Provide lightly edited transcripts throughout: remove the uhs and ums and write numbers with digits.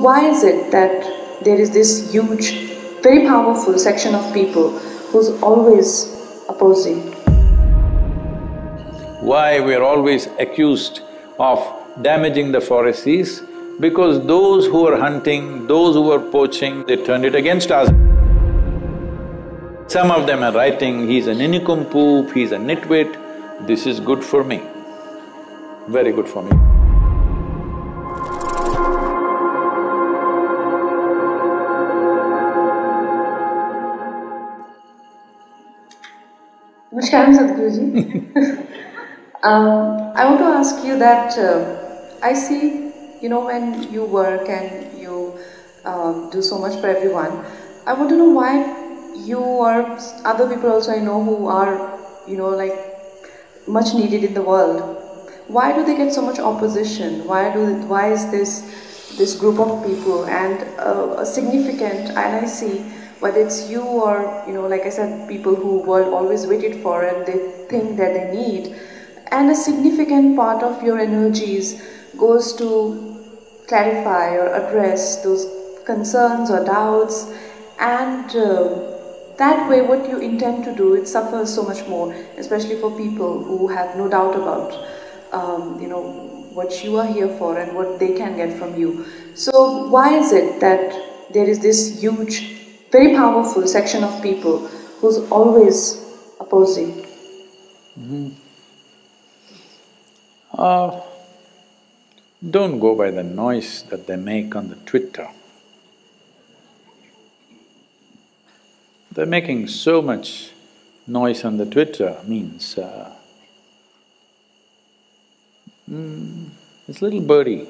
why is it that there is this huge, very powerful section of people who's always opposing? Why we are always accused of damaging the forest is because those who are hunting, those who are poaching, they turned it against us. Some of them are writing, he's an nincompoop, he's a nitwit. This is good for me, very good for me. Namaskaram, Sadhguruji. I want to ask you that I see, when you work and you do so much for everyone, I want to know why you or other people also I know who are, much needed in the world. Why do they get so much opposition? Why is this group of people and a significant, and I see whether it's you or, like I said, people who were always waited for and they think that they need, and a significant part of your energies goes to clarify or address those concerns or doubts, and that way what you intend to do, it suffers so much more, especially for people who have no doubt about what you are here for and what they can get from you. So why is it that there is this huge, very powerful section of people who's always opposing? Don't go by the noise that they make on the Twitter. They're making so much noise on the Twitter means it's little birdie,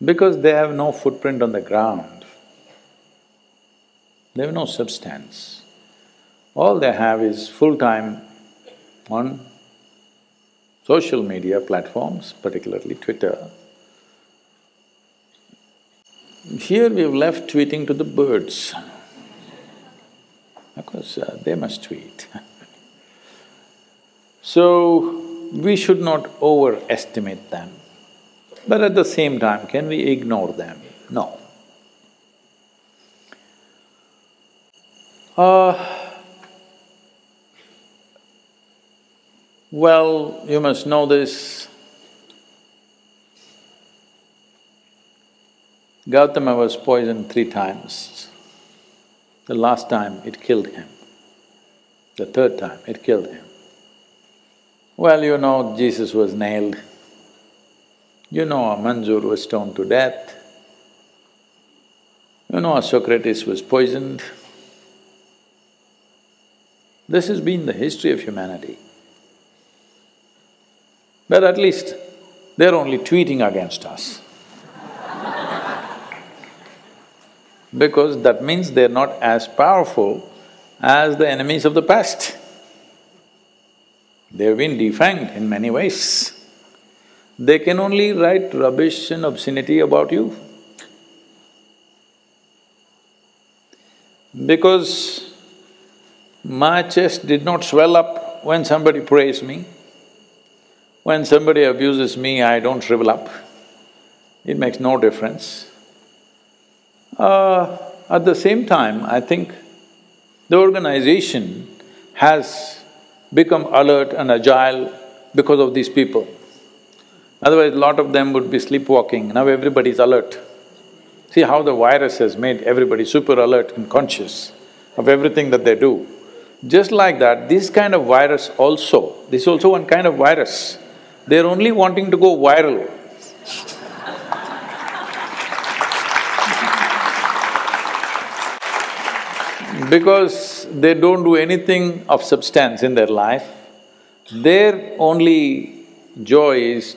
because they have no footprint on the ground, they have no substance. All they have is full-time on social media platforms, particularly Twitter. Here we have left tweeting to the birds, because they must tweet. So, we should not overestimate them, but at the same time, can we ignore them? No. Well, you must know this. Gautama was poisoned 3 times. The last time it killed him. The 3rd time it killed him. Well, Jesus was nailed. Manjur was stoned to death. Socrates was poisoned. This has been the history of humanity. But at least they're only tweeting against us. Because that means they're not as powerful as the enemies of the past. They've been defanged in many ways. They can only write rubbish and obscenity about you. Because my chest did not swell up when somebody praised me. When somebody abuses me, I don't shrivel up. It makes no difference. At the same time, I think the organization has become alert and agile because of these people. Otherwise, a lot of them would be sleepwalking. Now everybody's alert. See how the virus has made everybody super alert and conscious of everything that they do. Just like that, this kind of virus also, this is also one kind of virus. They're only wanting to go viral. Because they don't do anything of substance in their life, their only joy is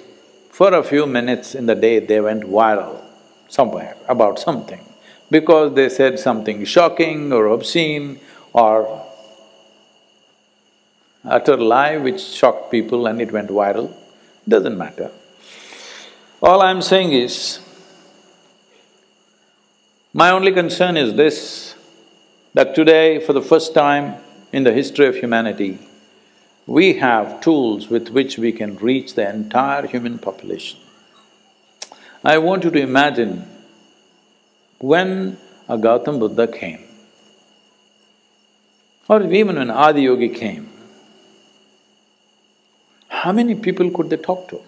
for a few minutes in the day they went viral somewhere about something, because they said something shocking or obscene or utter lie which shocked people and it went viral. Doesn't matter. All I'm saying is, my only concern is this, that today, for the first time in the history of humanity, we have tools with which we can reach the entire human population. I want you to imagine when a Gautam Buddha came, or even when Adi Yogi came, how many people could they talk to?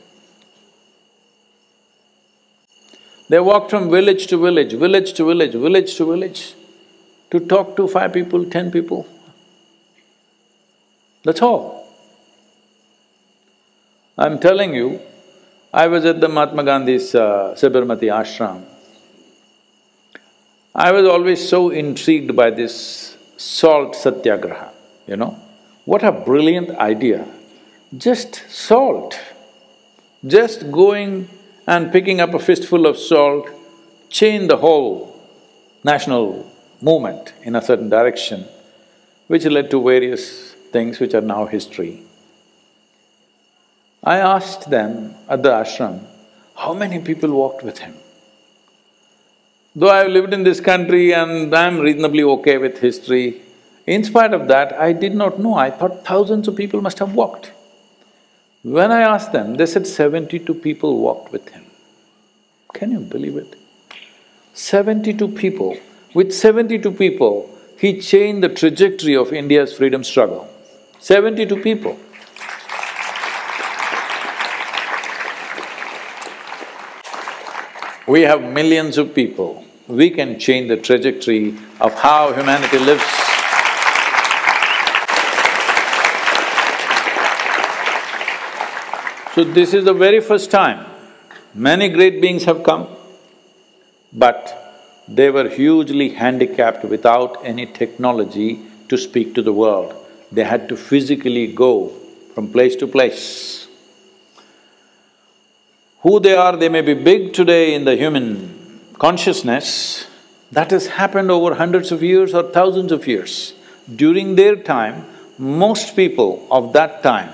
They walked from village to village, village to village, village to village, to talk to 5 people, 10 people. That's all. I'm telling you, I was at the Mahatma Gandhi's Sabarmati ashram. I was always so intrigued by this salt satyagraha, you know. What a brilliant idea. Just salt. Just going and picking up a fistful of salt changed the whole national movement in a certain direction, which led to various things which are now history. I asked them at the ashram, how many people walked with him? Though I've lived in this country and I'm reasonably okay with history, in spite of that, I did not know. I thought thousands of people must have walked. When I asked them, they said 72 people walked with him. Can you believe it? 72 people. With 72 people, he changed the trajectory of India's freedom struggle. 72 people. We have millions of people. We can change the trajectory of how humanity lives. So this is the very first time many great beings have come, but they were hugely handicapped without any technology to speak to the world. They had to physically go from place to place. Who they may be big today in the human consciousness, that has happened over hundreds of years or thousands of years. During their time, most people of that time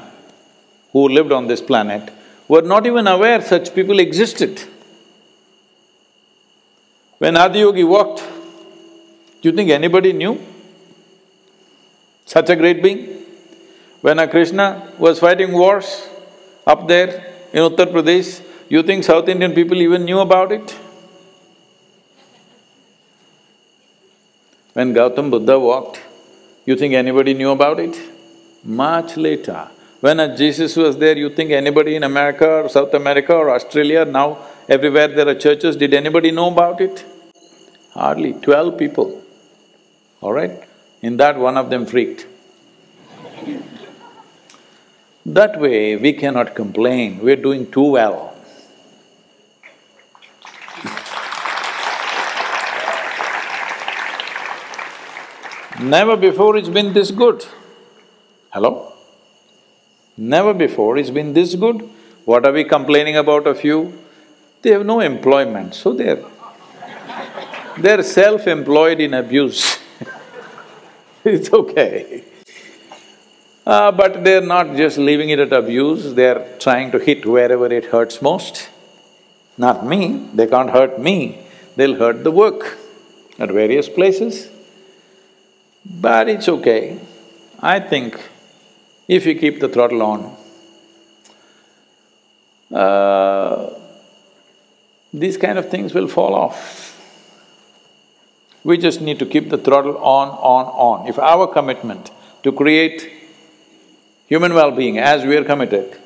who lived on this planet were not even aware such people existed. When Adi Yogi walked, do you think anybody knew such a great being? When a Krishna was fighting wars up there in Uttar Pradesh, you think South Indian people even knew about it? When Gautam Buddha walked, you think anybody knew about it? Much later. When a Jesus was there, you think anybody in America or South America or Australia, now everywhere there are churches, did anybody know about it? Hardly 12 people, all right? In that, one of them freaked. That way, we cannot complain, we're doing too well. Never before it's been this good. Hello? Never before it's been this good. What are we complaining about a few? They have no employment, so they're self-employed in abuse. It's okay. But they're not just leaving it at abuse, they're trying to hit wherever it hurts most. Not me, they can't hurt me, they'll hurt the work at various places. But it's okay. I think if you keep the throttle on, these kind of things will fall off. We just need to keep the throttle on. If our commitment to create human well-being as we are committed,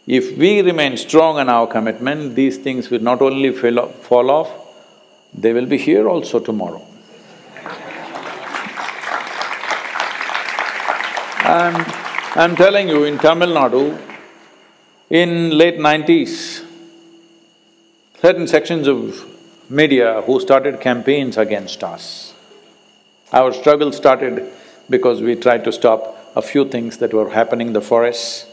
if we remain strong in our commitment, these things will not only fall off, they will be here also tomorrow. I'm telling you, in Tamil Nadu, in late 90s, certain sections of media who started campaigns against us. Our struggle started because we tried to stop a few things that were happening in the forests.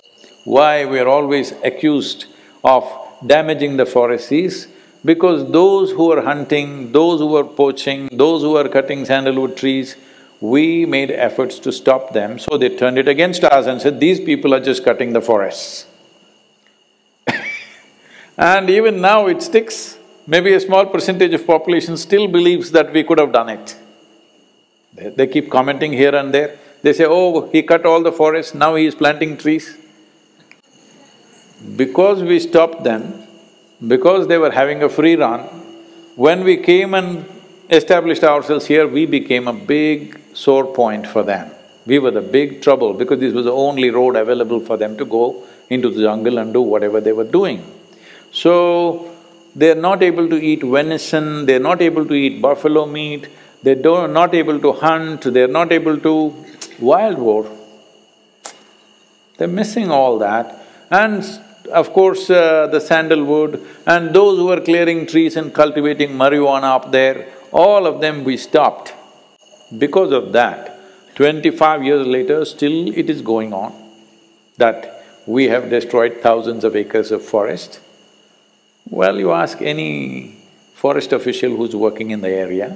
Why we are always accused of damaging the forests is because those who are hunting, those who are poaching, those who are cutting sandalwood trees, we made efforts to stop them, so they turned it against us and said, these people are just cutting the forests. And even now it sticks. Maybe a small percentage of population still believes that we could have done it. They keep commenting here and there. They say, oh, he cut all the forests, now he is planting trees. Because we stopped them, Because they were having a free run, when we came and established ourselves here, we became a big sore point for them. We were the big trouble because this was the only road available for them to go into the jungle and do whatever they were doing. So, they're not able to eat venison, they're not able to eat buffalo meat, they're not able to hunt, they're not able to… wild war. They're missing all that. And of course, the sandalwood and those who were clearing trees and cultivating marijuana up there, all of them we stopped. Because of that, 25 years later, still it is going on, that we have destroyed thousands of acres of forest. Well, you ask any forest official who's working in the area,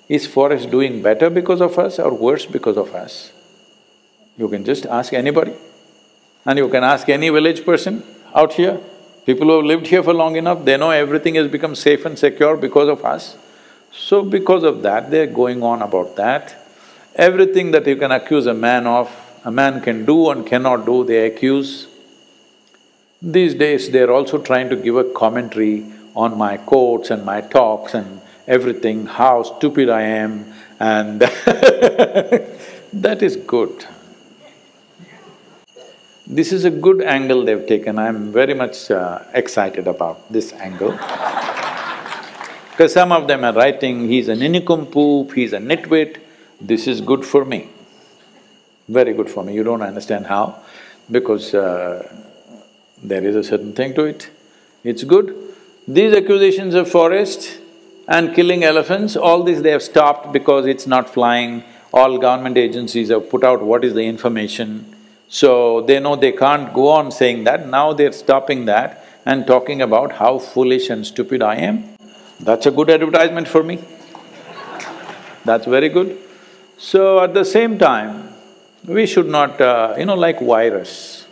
is forest doing better because of us or worse because of us? You can just ask anybody. And you can ask any village person out here, people who have lived here for long enough, they know everything has become safe and secure because of us. So because of that, they're going on about that. Everything that you can accuse a man of, a man can do and cannot do, they accuse. These days, they're also trying to give a commentary on my quotes and my talks and everything, how stupid I am and that is good. This is a good angle they've taken, I'm very much excited about this angle. Because some of them are writing, he's an nincompoop, he's a nitwit, this is good for me, very good for me. You don't understand how, because there is a certain thing to it. It's good. These accusations of forest and killing elephants, all this they have stopped because it's not flying. All government agencies have put out what is the information. So they know they can't go on saying that, now they're stopping that and talking about how foolish and stupid I am. That's a good advertisement for me. That's very good. So at the same time, we should not, like virus.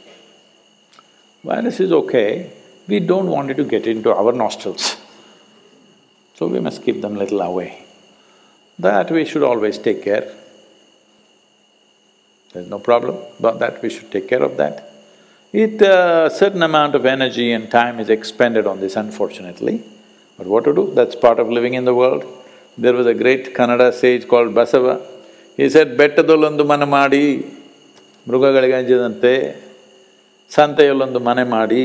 Virus is okay, we don't want it to get into our nostrils. So we must keep them little away. That we should always take care. There's no problem, but that we should take care of that. A certain amount of energy and time is expended on this, unfortunately. But what to do, that's part of living in the world. There was a great Kannada sage called Basava. He said, ಬೆಟ್ಟದಲ್ಲೊಂದು ಮನೆ ಮಾಡಿ ಮೃಗಗಳಿಗಂಜಿದಂತೆ, ಸಂತೆಯಲ್ಲೊಂದು ಮನೆ ಮಾಡಿ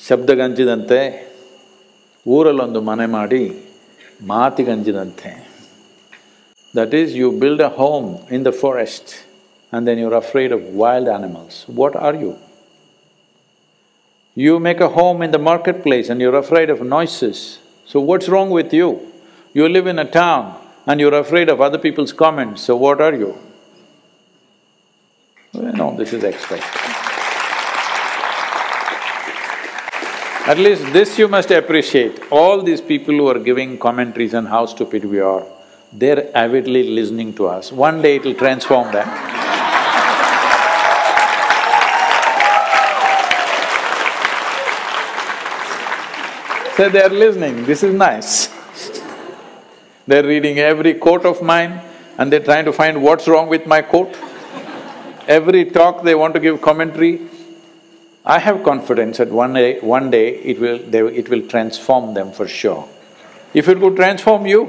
ಶಬ್ದಗಂಜಿದಂತೆ, ಊರಲ್ಲೊಂದು ಮನೆ ಮಾಡಿ ಮಾತಿಗಂಜಿದಂತೆ. That is, you build a home in the forest and then you're afraid of wild animals. What are you? You make a home in the marketplace and you're afraid of noises. So what's wrong with you? You live in a town and you're afraid of other people's comments, so what are you? Well, no, this is expert. At least this you must appreciate, all these people who are giving commentaries on how stupid we are, they're avidly listening to us. One day it'll transform them. So they're listening, this is nice. They're reading every quote of mine and they're trying to find what's wrong with my quote. Every talk they want to give commentary. I have confidence that one day it will transform them for sure. If it could transform you,